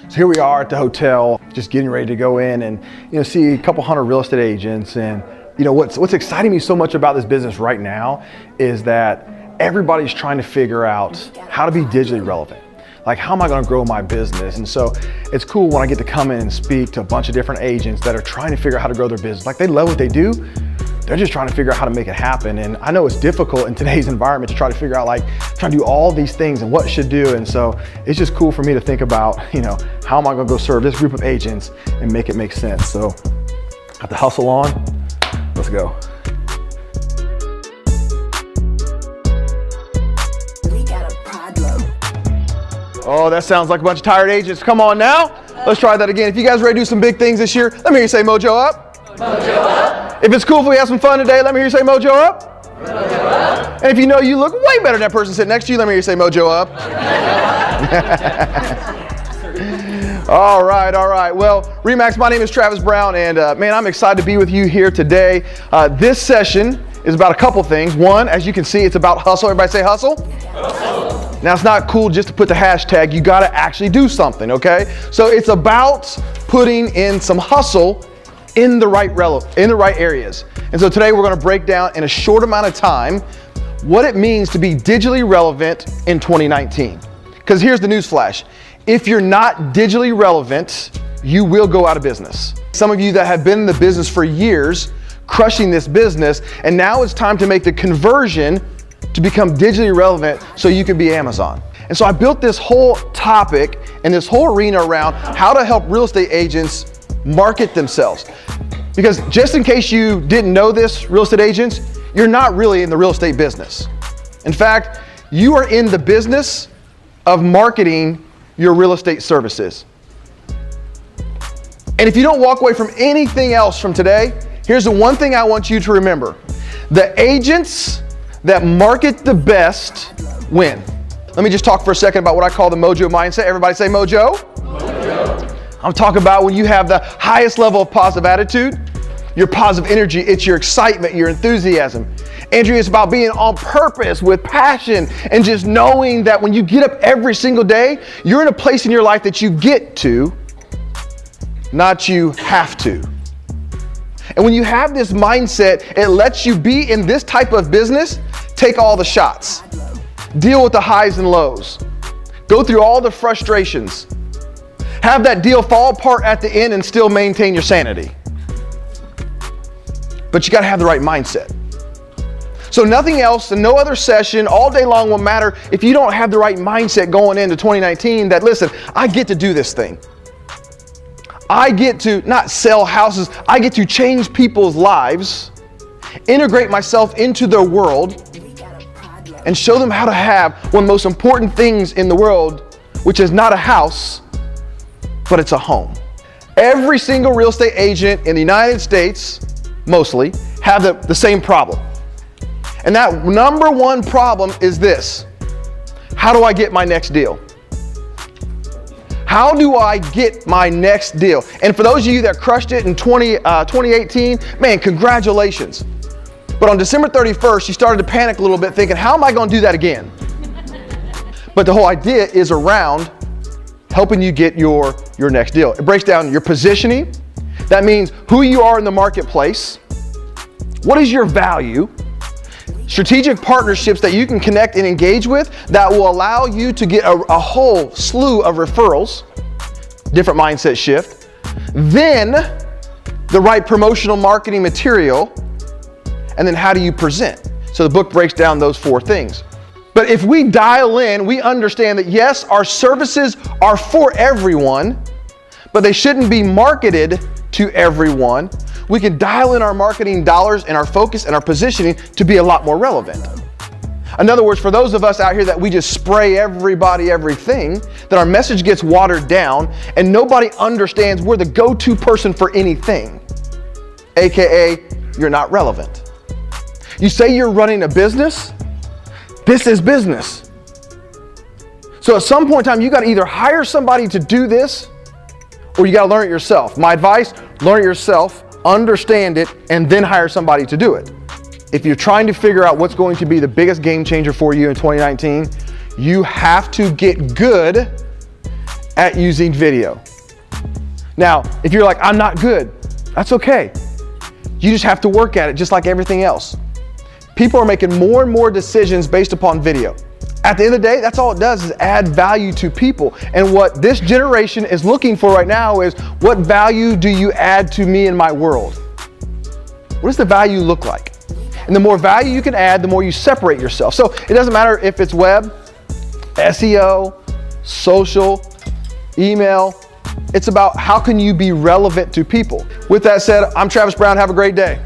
So here we are at the hotel, just getting ready to go in and see a couple hundred real estate agents. And what's exciting me so much about this business right now is that everybody's trying to figure out how to be digitally relevant. Like, how am I gonna grow my business? And so it's cool when I get to come in and speak to a bunch of different agents that are trying to figure out how to grow their business. Like, they love what they do. They're just trying to figure out how to make it happen. And I know it's difficult in today's environment to try to figure out, trying to do all these things and what should do. And so it's just cool for me to think about, how am I gonna go serve this group of agents and make it make sense? So got the hustle on, let's go. Oh, that sounds like a bunch of tired agents. Come on now. Let's try that again. If you guys ready to do some big things this year, let me hear you say Mojo up. Mojo up. If it's cool if we have some fun today, let me hear you say Mojo up. Mojo up. And if you know you look way better than that person sitting next to you, let me hear you say Mojo up. All right. Well, Remax, my name is Travis Brown, and man, I'm excited to be with you here today. This session is about a couple things. One, as you can see, it's about hustle. Everybody say hustle. Hustle. Now, it's not cool just to put the hashtag. You got to actually do something, okay? So it's about putting in some hustle in the right areas. And so today we're going to break down in a short amount of time what it means to be digitally relevant in 2019. Because here's the news flash. If you're not digitally relevant, you will go out of business. Some of you that have been in the business for years, crushing this business, and now it's time to make the conversion to become digitally relevant so you can be Amazon. And so I built this whole topic and this whole arena around how to help real estate agents market themselves. Because just in case you didn't know this, real estate agents, you're not really in the real estate business. In fact, you are in the business of marketing your real estate services. And if you don't walk away from anything else from today, here's the one thing I want you to remember. The agents that market the best win. Let me just talk for a second about what I call the Mojo mindset. Everybody say Mojo. Mojo. I'm talking about when you have the highest level of positive attitude, your positive energy, it's your excitement, your enthusiasm. Andrea, it's about being on purpose with passion and just knowing that when you get up every single day, you're in a place in your life that you get to, not you have to. And when you have this mindset, it lets you be in this type of business, take all the shots, deal with the highs and lows, go through all the frustrations, have that deal fall apart at the end and still maintain your sanity. But you gotta have the right mindset. So nothing else and no other session all day long will matter if you don't have the right mindset going into 2019 that, listen, I get to do this thing. I get to not sell houses, I get to change people's lives, integrate myself into their world, and show them how to have one of the most important things in the world, which is not a house, but it's a home. Every single real estate agent in the United States, mostly, have the same problem. And that number one problem is this: how do I get my next deal? How do I get my next deal? And for those of you that crushed it in 2018, man, congratulations. But on December 31st, you started to panic a little bit thinking, how am I going to do that again? But the whole idea is around helping you get your next deal. It breaks down your positioning. That means who you are in the marketplace. What is your value? Strategic partnerships that you can connect and engage with that will allow you to get a whole slew of referrals, different mindset shift, then the right promotional marketing material, and then how do you present? So the book breaks down those four things. But if we dial in, we understand that yes, our services are for everyone, but they shouldn't be marketed to everyone. We can dial in our marketing dollars and our focus and our positioning to be a lot more relevant. In other words, for those of us out here that we just spray everybody everything, that our message gets watered down and nobody understands we're the go-to person for anything, AKA you're not relevant. You say you're running a business, this is business. So at some point in time, you got to either hire somebody to do this or you got to learn it yourself. My advice, learn it yourself, understand it, and then hire somebody to do it. If you're trying to figure out what's going to be the biggest game changer for you in 2019, you have to get good at using video. Now, if you're like, I'm not good, that's okay. You just have to work at it just like everything else. People are making more and more decisions based upon video. At the end of the day, that's all it does is add value to people. And what this generation is looking for right now is, what value do you add to me in my world? What does the value look like? And the more value you can add, the more you separate yourself. So it doesn't matter if it's web, SEO, social, email. It's about how can you be relevant to people. With that said, I'm Travis Brown. Have a great day.